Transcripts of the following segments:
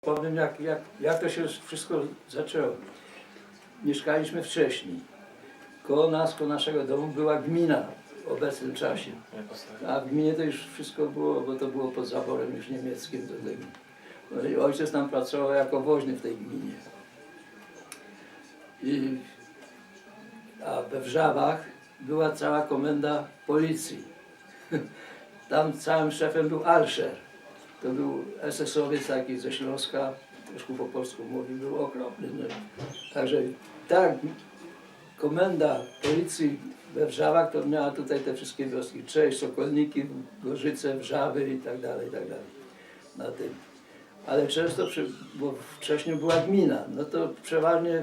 Powiem jak to się wszystko zaczęło. Mieszkaliśmy wcześniej. Koło nas, koło naszego domu była gmina w obecnym czasie. A w gminie to już wszystko było, bo to było pod zaborem już niemieckim. No i ojciec tam pracował jako woźny w tej gminie. A we Wrzawach była cała komenda policji. Tam całym szefem był Alszer. To był SS-owiec taki ze Śląska, troszkę po polsku mówił, był okropny. No. Także tak, komenda policji we Wrzawach to miała tutaj te wszystkie wioski. Cześć, Sokolniki, Gorzyce, Wrzawy i tak dalej, na tym. Ale często, bo wcześniej była gmina, no to przeważnie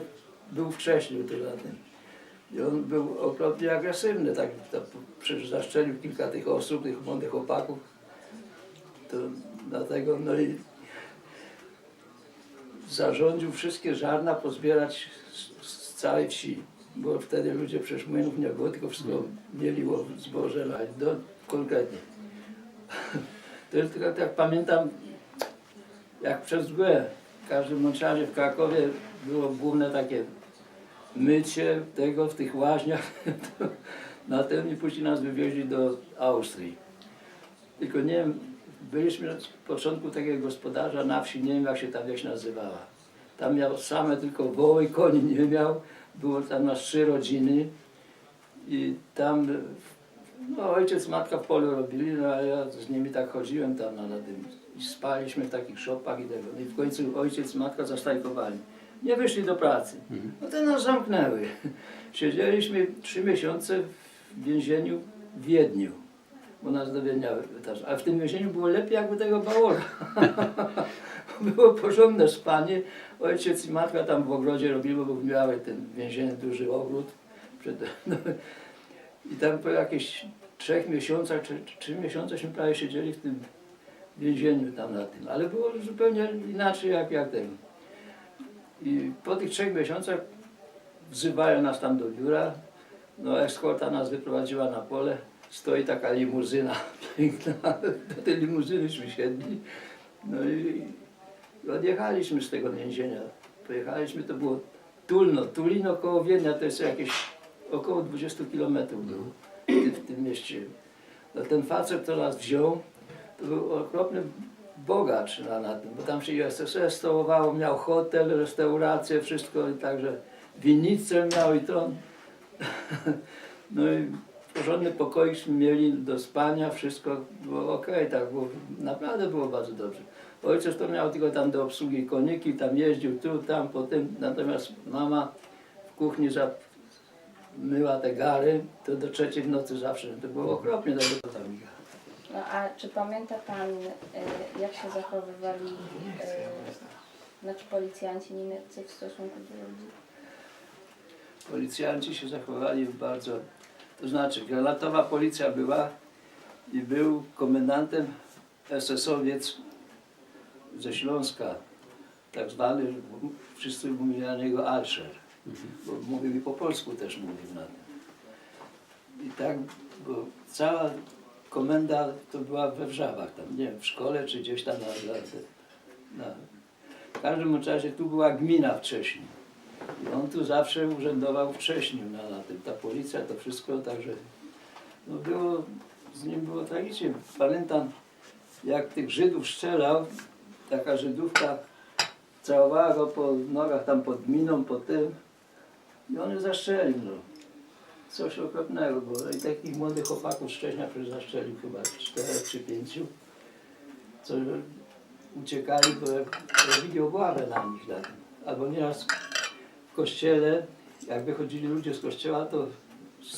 był wcześniej to na tym. I on był okropnie agresywny, tak, przecież zaszczelił kilka tych osób, tych młodych chłopaków. To dlatego, no i zarządził wszystkie ziarna pozbierać z całej wsi, bo wtedy ludzie przecież młynów nie było, tylko wszystko mieliło zboże, konkretnie. To jest tylko, jak pamiętam, jak przez mgłę, w każdym mączarze w Krakowie było główne takie mycie tego w tych łaźniach na tym i później nas wywieźli do Austrii. Tylko nie wiem, byliśmy od początku takiego gospodarza na wsi, nie wiem jak się ta wieś nazywała. Tam miał same tylko woły, koni nie miał, było tam nas 3 rodziny i tam no, ojciec, matka w polu robili, no ale ja z nimi tak chodziłem tam na tym i spaliśmy w takich szopach i tego. No i w końcu ojciec, matka zastajkowali. Nie wyszli do pracy. No to nas zamknęły. Siedzieliśmy 3 miesiące w więzieniu w Wiedniu, bo nas do Wiednia wytarzyło. A w tym więzieniu było lepiej jakby tego Bałora. Było porządne spanie. Ojciec i matka tam w ogrodzie robili, bo miały ten więzienie duży ogród. No, i tam po jakichś 3 miesiącach, czy 3 miesiące prawie siedzieli w tym więzieniu tam na tym. Ale było zupełnie inaczej jak tego. I po tych 3 miesiącach wzywają nas tam do biura. No eskorta nas wyprowadziła na pole. Stoi taka limuzyna piękna. Do tej limuzynyśmy siedli. No i odjechaliśmy z tego więzienia. Pojechaliśmy, to było Tulino koło Wiednia, to jest jakieś około 20 km było w tym mieście. No ten facet, kto nas wziął, to był okropny bogacz na tym, bo tam się SSS stołowało, miał hotel, restaurację, wszystko, i także winnicę miał i to. No i porządny pokoiśmy mieli do spania, wszystko było okej, tak było, naprawdę było bardzo dobrze. Ojciec to miał tylko tam do obsługi koniki, tam jeździł tu, tam, po tym, natomiast mama w kuchni myła te gary, to do 3 w nocy zawsze, to było okropnie. No a czy pamięta Pan, jak się zachowywali znaczy policjanci niemieccy w stosunku do ludzi? Policjanci się zachowali bardzo, to znaczy granatowa policja była i był komendantem SS-owiec ze Śląska, tak zwany, wszyscy mówili na niego Alszer, bo mówił i po polsku też mówił na tym. I tak, bo cała komenda to była we Wrzawach, tam nie wiem, w szkole czy gdzieś tam w każdym razie tu była gmina wcześniej. I on tu zawsze urzędował wcześniej na tym. Ta policja, to wszystko, także no było, z nim było tragicznie. Pamiętam, jak tych Żydów strzelał, taka Żydówka całowała go po nogach, tam pod miną, po tym i on ją zastrzelił. No. Coś okropnego było. I takich młodych chłopaków z Szcześnia przecież zastrzelił chyba 4 czy 5, co uciekali, bo robili obławę na nich. Albo nieraz w kościele, jak wychodzili ludzie z kościoła, to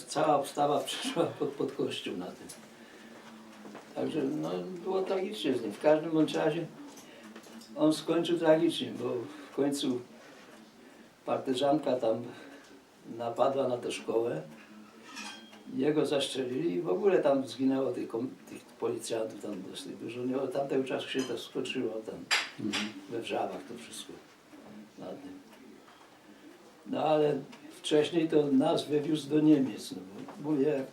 cała obstawa przeszła pod kościół na tym. Także no, było tragicznie z nim. W każdym bądź razie on skończył tragicznie, bo w końcu partyzanka tam napadła na tę szkołę. Jego zastrzelili i w ogóle tam zginęło tych policjantów tam dosyć dużo. Nie, od tamtego czasu się to skończyło tam we Wrzawach to wszystko. No ale wcześniej to nas wywiózł do Niemiec. No, bo mówię,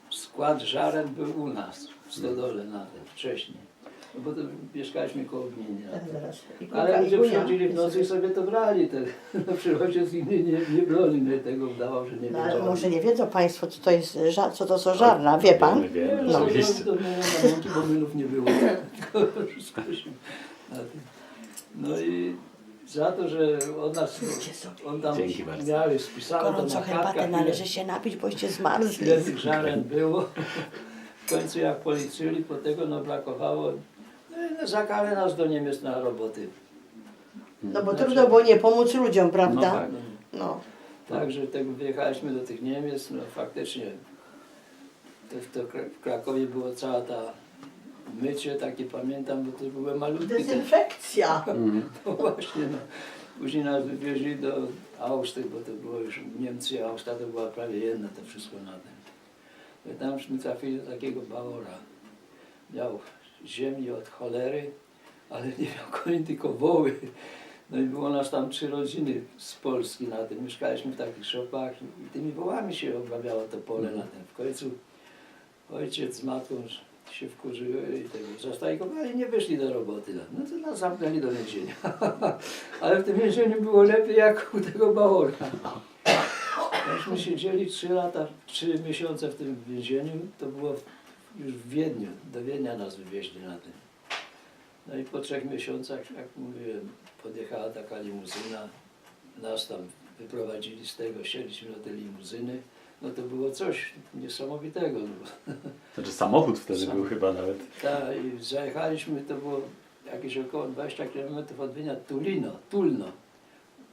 skład żaren był u nas w stodole na tym wcześniej. No bo to mieszkaliśmy koło gminy. Zaraz. I Ale Kuka, i ludzie Gunia. przychodzili w nocy i sobie to brali. No przecież ojciec nigdy nie bronił, nie tego wdawał, że nie No, ale wiedział. może nie wiedzą Państwo, co to jest, co to są żarna, wie Pan? Wiemy, No, oczywiście. to na mąki, bo mylów nie było. Tylko wszystko się na tym. No i za to, że od nas, on tam Dzięki bardzo. miały spisane to Gorącą na herbatę kartkach, należy się napić, boście zmarzli. ile tych żaren było. W końcu jak policzyli, po tego no brakowało. No i no, za karę nas do Niemiec na roboty. No bo trudno było nie pomóc ludziom, No prawda? tak. No. Także tak wyjechaliśmy do tych Niemiec, no faktycznie w Krakowie było cała ta mycie, takie pamiętam, bo to były malutkie. Dezynfekcja. No właśnie, no. Później nas wywieźli do Austrii, bo to było już Niemcy i Austria to była prawie jedna, to wszystko na tym. No i tamśmy trafili do takiego Bałora. Miał ziemi od cholery, ale nie miał koni, tylko woły. No i było nas tam 3 rodziny z Polski na tym. Mieszkaliśmy w takich szopach i tymi wołami się obrabiało to pole na tym. W końcu ojciec z matką się wkurzyły i tego zastajkowali i nie wyszli do roboty. No to nas zamknęli do więzienia. Ale w tym więzieniu było lepiej jak u tego Bałora. Myśmy siedzieli 3 miesiące w tym więzieniu, to było już w Wiedniu, do Wiednia nas wywieźli na tym. No i po 3 miesiącach, jak mówiłem, podjechała taka limuzyna, nas tam wyprowadzili z tego, siedliśmy do tej limuzyny. No to było coś niesamowitego. Znaczy samochód wtedy był chyba nawet. Tak, i zajechaliśmy, to było jakieś około 20 km od Wiednia, Tulno.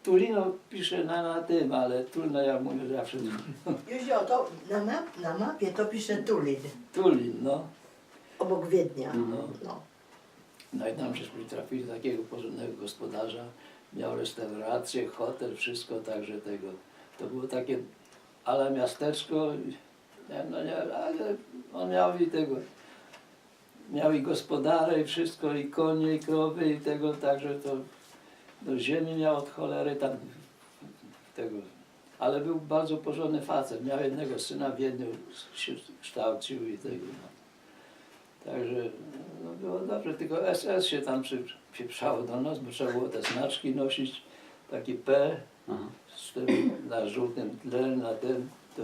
Tulino pisze na tym, ale Tulno ja mówię zawsze Józio, to na mapie to pisze Tulin, Tulin, no. obok Wiednia. No. No. No i tam żeśmy trafili do takiego porządnego gospodarza, miał restaurację, hotel, wszystko, także tego. To było takie ale miasteczko, ale on miał i tego, miał i gospodarę i wszystko, i konie, i krowy, i tego, także to do ziemi miał od cholery tam tego. Ale był bardzo porządny facet, miał jednego syna w Wiedniu, się kształcił i tego. No. Także no było dobrze, tylko SS się tam przypieprzało do nas, bo trzeba było te znaczki nosić, taki P Aha. z tym na żółtym tle, na tym, to